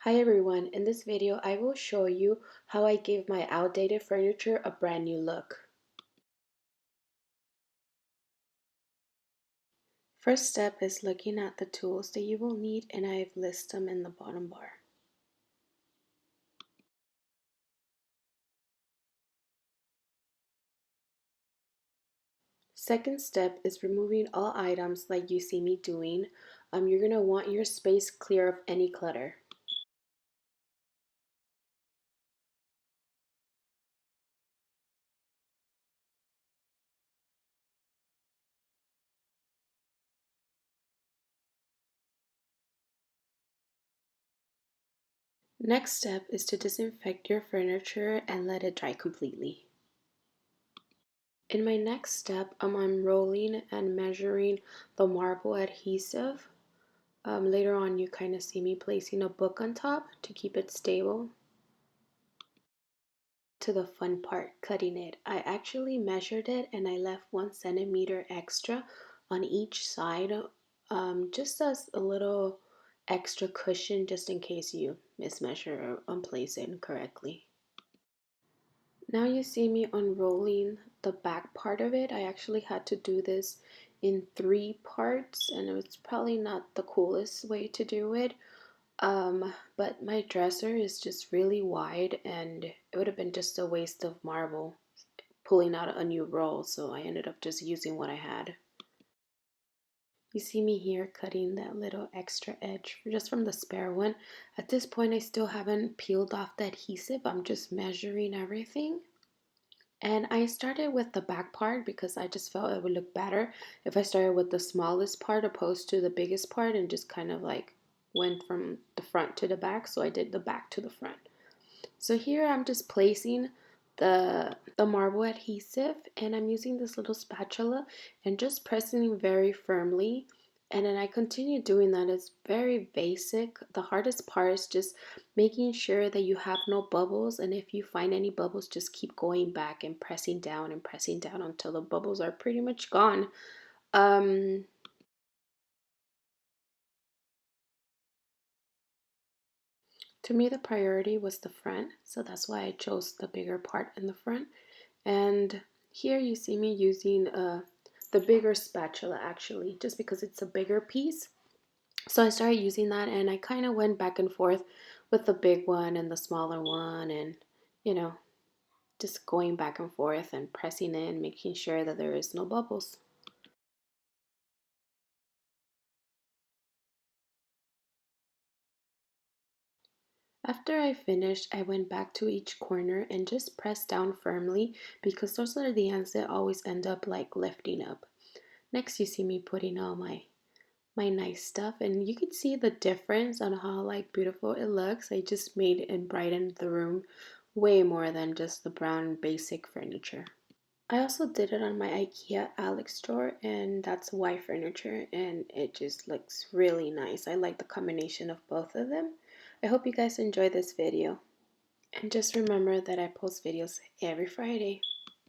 Hi everyone, in this video I will show you how I gave my outdated furniture a brand new look. First step is looking at the tools that you will need, and I've listed them in the bottom bar. Second step is removing all items like you see me doing. You're going to want your space clear of any clutter. Next step is to disinfect your furniture and let it dry completely. In my next step, I'm unrolling and measuring the marble adhesive. Later on, you kind of see me placing a book on top to keep it stable. To the fun part, cutting it. I actually measured it and I left 1 centimeter extra on each side, just as a little extra cushion just in case you mismeasure or unplace it incorrectly. Now you see me unrolling the back part of it. I actually had to do this in 3 parts, and it was probably not the coolest way to do it. But my dresser is just really wide, and it would have been just a waste of marble pulling out a new roll, so I ended up just using what I had. You see me here cutting that little extra edge just from the spare one. At this point, I still haven't peeled off the adhesive. I'm just measuring everything. And I started with the back part because I just felt it would look better if I started with the smallest part opposed to the biggest part and just kind of like went from the front to the back. So I did the back to the front. So here I'm just placing the marble adhesive, and I'm using this little spatula and just pressing very firmly, and then I continue doing that. It's very basic. The hardest part is just making sure that you have no bubbles, and if you find any bubbles, just keep going back and pressing down until the bubbles are pretty much gone. um To me, the priority was the front, so that's why I chose the bigger part in the front. And here you see me using the bigger spatula, actually, just because it's a bigger piece. So I started using that, and I kind of went back and forth with the big one and the smaller one, and you know, just going back and forth and pressing in, making sure that there is no bubbles. After I finished, I went back to each corner and just pressed down firmly because those are the ends that always end up like lifting up. Next, you see me putting all my nice stuff, and you could see the difference on how like beautiful it looks. I just made and brightened the room way more than just the brown basic furniture. I also did it on my IKEA Alex store, and that's white furniture, and it just looks really nice. I like the combination of both of them. I hope you guys enjoy this video, and just remember that I post videos every Friday.